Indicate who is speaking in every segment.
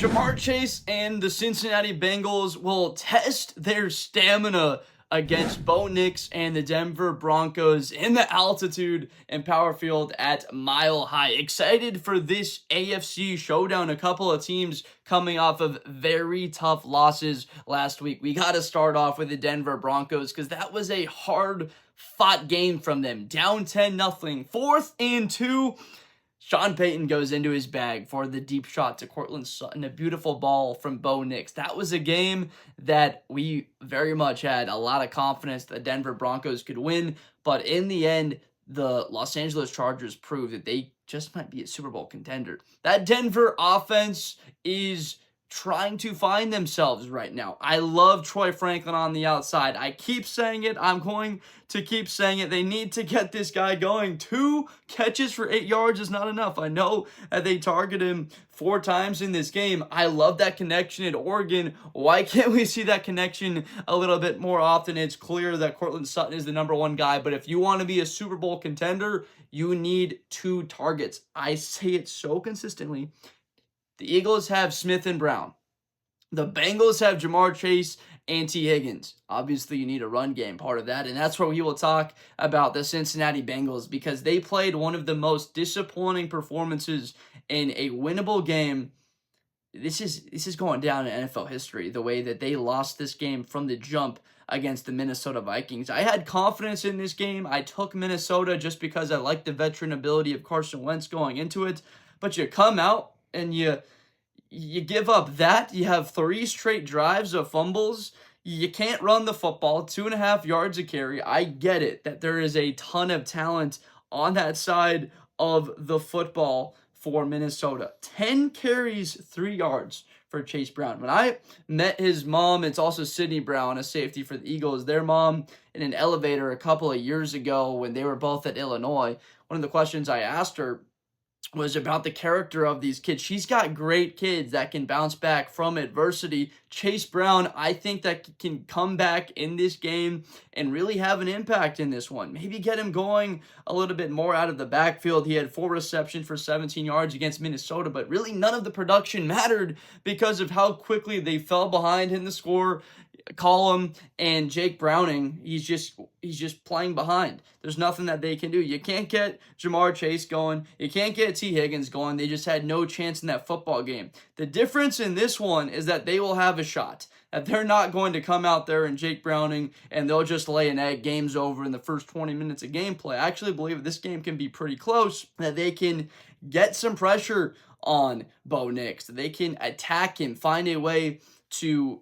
Speaker 1: Jamar Chase and the Cincinnati Bengals will test their stamina against Bo Nix and the Denver Broncos in the altitude and power field at Mile High. Excited for this AFC showdown. A couple of teams coming off of very tough losses last week. We got to start off with the Denver Broncos because that was a hard-fought game from them. Down 10-0, 4th and 2. Sean Payton goes into his bag for the deep shot to Courtland Sutton, a beautiful ball from Bo Nix. That was a game that we very much had a lot of confidence the Denver Broncos could win, but in the end, the Los Angeles Chargers proved that they just might be a Super Bowl contender. That Denver offense is trying to find themselves right now. I love Troy Franklin on the outside. I keep saying it. I'm going to keep saying it. They need to get this guy going. 2 catches for 8 yards is not enough. I know that they target him 4 times in this game. I love that connection at Oregon. Why can't we see that connection a little bit more often? It's clear that Courtland Sutton is the #1 guy, but if you want to be a Super Bowl contender, you need 2 targets. I say it so consistently. The Eagles have Smith and Brown. The Bengals have Jamar Chase and T. Higgens. Obviously, you need a run game part of that, and that's where we will talk about the Cincinnati Bengals because they played one of the most disappointing performances in a winnable game. This is going down in NFL history, the way that they lost this game from the jump against the Minnesota Vikings. I had confidence in this game. I took Minnesota just because I liked the veteran ability of Carson Wentz going into it, but you come out and you give up that. You have 3 straight drives of fumbles. You can't run the football, 2.5 yards a carry. I get it that there is a ton of talent on that side of the football for Minnesota. 10 carries, 3 yards for Chase Brown. When I met his mom, it's also Sydney Brown, a safety for the Eagles, their mom in an elevator a couple of years ago when they were both at Illinois, one of the questions I asked her was about the character of these kids. She's got great kids that can bounce back from adversity. Chase Brown, I think that can come back in this game and really have an impact in this one. Maybe get him going a little bit more out of the backfield. He had 4 receptions for 17 yards against Minnesota, but really none of the production mattered because of how quickly they fell behind in the score column, and Jake Browning, he's just playing behind. There's nothing that they can do. You can't get Jamar Chase going. You can't get T. Higgins going. They just had no chance in that football game. The difference in this one is that they will have a shot. That they're not going to come out there and Jake Browning and they'll just lay an egg. Game's over in the first 20 minutes of gameplay. I actually believe this game can be pretty close, that they can get some pressure on Bo Nix. They can attack him, find a way to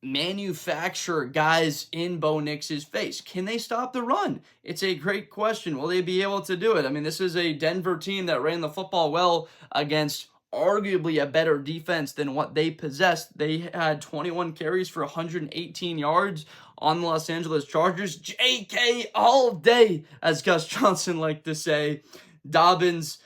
Speaker 1: manufacture guys in Bo Nix's face. Can they stop the run? It's a great question. Will they be able to do it? I mean, this is a Denver team that ran the football well against arguably a better defense than what they possessed. They had 21 carries for 118 yards on the Los Angeles Chargers. JK all day, as Gus Johnson liked to say. Dobbins,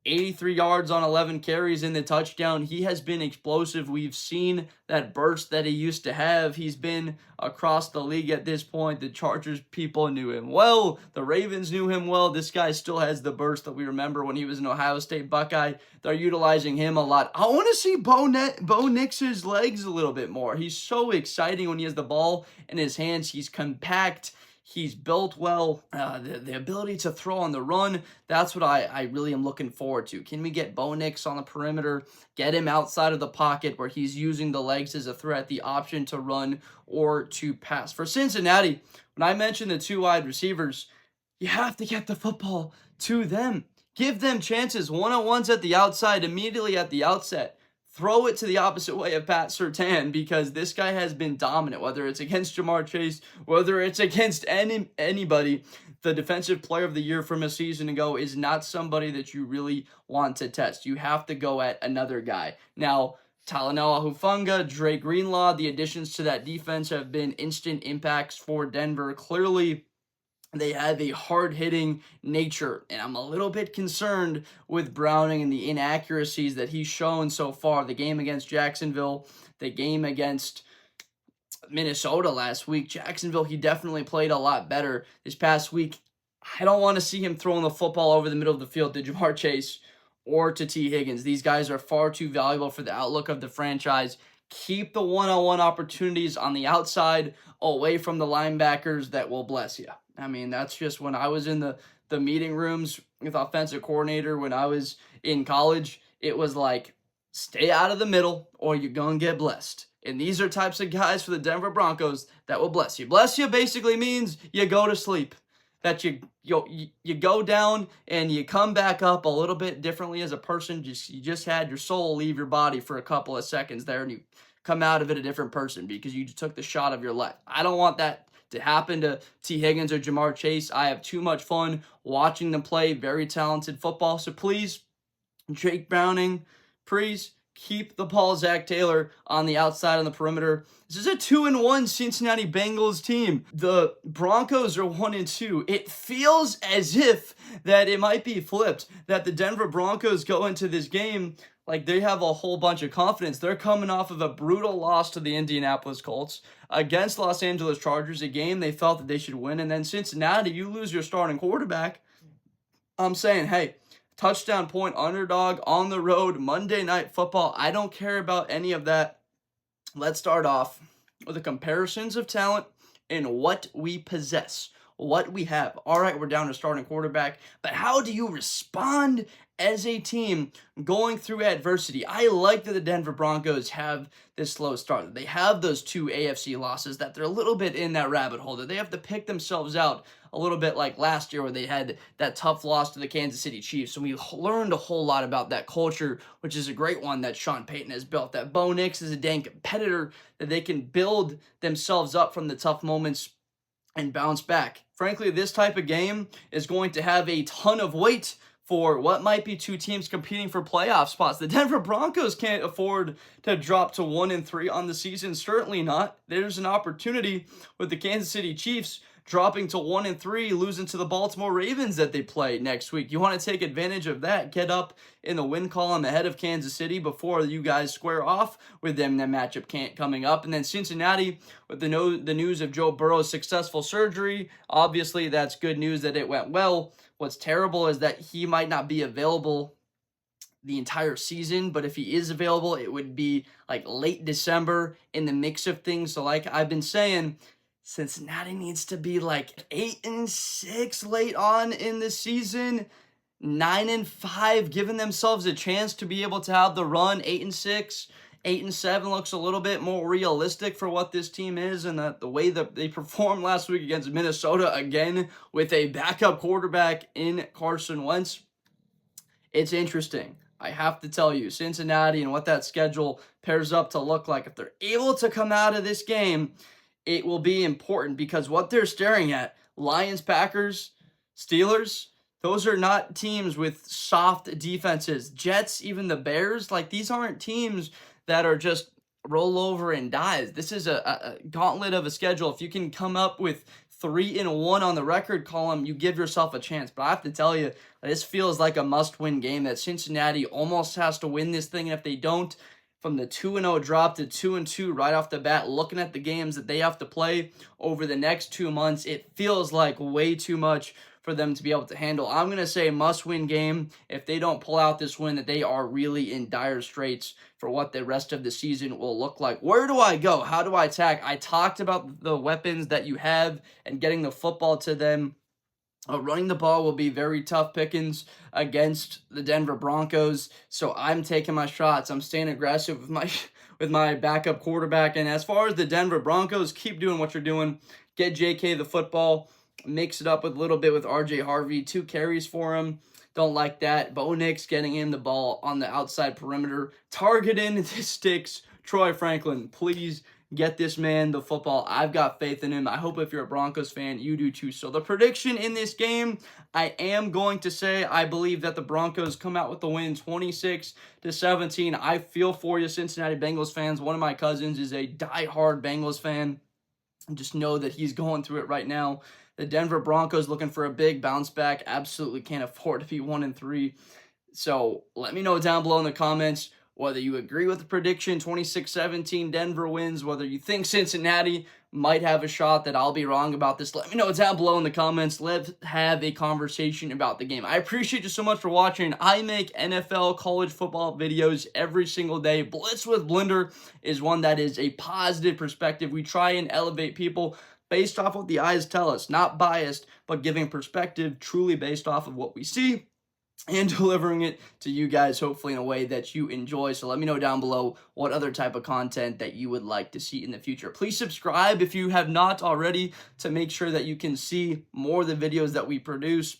Speaker 1: 83 yards on 11 carries in the touchdown. He has been explosive. We've seen that burst that he used to have. He's been across the league at this point. The Chargers people knew him well. The Ravens knew him well. This guy still has the burst that we remember when he was an Ohio State Buckeye. They're utilizing him a lot. I want to see Bo Nix's legs a little bit more. He's so exciting when he has the ball in his hands. He's compact. He's built well. The ability to throw on the run, that's what I really am looking forward to. Can we get Bo Nix on the perimeter, get him outside of the pocket where he's using the legs as a threat, the option to run or to pass? For Cincinnati, when I mentioned the 2 wide receivers, you have to get the football to them. Give them chances, one-on-ones at the outside, immediately at the outset. Throw it to the opposite way of Pat Surtain because this guy has been dominant, whether it's against Jamar Chase, whether it's against anybody. The defensive player of the year from a season ago is not somebody that you really want to test. You have to go at another guy. Now, Talanoa Hufanga, Dre Greenlaw, the additions to that defense have been instant impacts for Denver. Clearly, they have a hard-hitting nature, and I'm a little bit concerned with Browning and the inaccuracies that he's shown so far. The game against Jacksonville, the game against Minnesota last week. Jacksonville, he definitely played a lot better this past week. I don't want to see him throwing the football over the middle of the field to Jamar Chase or to Higgens. These guys are far too valuable for the outlook of the franchise. Keep the one-on-one opportunities on the outside away from the linebackers that will bless you. I mean, that's just when I was in the meeting rooms with offensive coordinator when I was in college, it was like, stay out of the middle or you're going to get blessed. And these are types of guys for the Denver Broncos that will bless you. Bless you basically means you go to sleep. That you go down and you come back up a little bit differently as a person. You just had your soul leave your body for a couple of seconds there and you come out of it a different person because you took the shot of your life. I don't want that to happen to Higgens or Jamar Chase. I have too much fun watching them play very talented football. So please, Jake Browning, please keep the ball, Zach Taylor, on the outside on the perimeter. This is a 2-1 Cincinnati Bengals team. The Broncos are 1-2. It feels as if that it might be flipped, that the Denver Broncos go into this game like they have a whole bunch of confidence. They're coming off of a brutal loss to the Indianapolis Colts against Los Angeles Chargers, a game they felt that they should win. And then Cincinnati, you lose your starting quarterback. I'm saying, hey, touchdown point underdog on the road, Monday Night Football. I don't care about any of that. Let's start off with the comparisons of talent and what we possess, what we have. All right, we're down to starting quarterback, but how do you respond as a team going through adversity? I like that the Denver Broncos have this slow start. They have those 2 AFC losses, that they're a little bit in that rabbit hole, that they have to pick themselves out a little bit like last year where they had that tough loss to the Kansas City Chiefs. And we learned a whole lot about that culture, which is a great one that Sean Payton has built, that Bo Nix is a dang competitor, that they can build themselves up from the tough moments and bounce back. Frankly, this type of game is going to have a ton of weight for what might be 2 teams competing for playoff spots. The Denver Broncos can't afford to drop to 1-3 on the season. Certainly not. There's an opportunity with the Kansas City Chiefs dropping to 1-3, losing to the Baltimore Ravens that they play next week. You want to take advantage of that. Get up in the win column ahead of Kansas City before you guys square off with them. That matchup coming up. And then Cincinnati with the news of Joe Burrow's successful surgery. Obviously, that's good news that it went well. What's terrible is that he might not be available the entire season, but if he is available, it would be like late December in the mix of things. So like I've been saying, Cincinnati needs to be like 8-6 late on in the season, 9-5, giving themselves a chance to be able to have the run. 8-6, 8-7 looks a little bit more realistic for what this team is, and the way that they performed last week against Minnesota, again with a backup quarterback in Carson Wentz. It's interesting. I have to tell you, Cincinnati and what that schedule pairs up to look like. If they're able to come out of this game, it will be important because what they're staring at, Lions, Packers, Steelers, those are not teams with soft defenses. Jets, even the Bears, like these aren't teams that are just roll over and dies. This is a gauntlet of a schedule. If you can come up with 3-1 on the record column, you give yourself a chance. But I have to tell you, this feels like a must-win game that Cincinnati almost has to win this thing. And if they don't, from the 2-0 drop to 2-2 right off the bat, looking at the games that they have to play over the next 2 months, it feels like way too much for them to be able to handle. I'm going to say must-win game. If they don't pull out this win, that they are really in dire straits for what the rest of the season will look like. Where do I go? How do I attack? I talked about the weapons that you have and getting the football to them. Running the ball will be very tough pickings against the Denver Broncos, so I'm taking my shots. I'm staying aggressive with my backup quarterback. And as far as the Denver Broncos, keep doing what you're doing. Get JK the football. Mix it up with a little bit with RJ Harvey. 2 carries for him. Don't like that. Bo Nix getting him the ball on the outside perimeter. Targeting the sticks. Troy Franklin, please get this man the football. I've got faith in him. I hope if you're a Broncos fan, you do too. So the prediction in this game, I am going to say I believe that the Broncos come out with the win 26-17. I feel for you, Cincinnati Bengals fans. One of my cousins is a diehard Bengals fan. Just know that he's going through it right now. The Denver Broncos looking for a big bounce back. Absolutely can't afford to be 1-3. So let me know down below in the comments whether you agree with the prediction 26-17 Denver wins, whether you think Cincinnati might have a shot that I'll be wrong about this. Let me know down below in the comments. Let's have a conversation about the game. I appreciate you so much for watching. I make NFL college football videos every single day. Blitz with Blender is one that is a positive perspective. We try and elevate people based off what the eyes tell us, not biased, but giving perspective truly based off of what we see and delivering it to you guys, hopefully in a way that you enjoy. So let me know down below what other type of content that you would like to see in the future. Please subscribe if you have not already to make sure that you can see more of the videos that we produce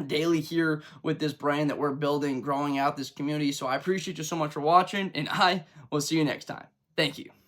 Speaker 1: daily here with this brand that we're building, growing out this community. So I appreciate you so much for watching, and I will see you next time. Thank you.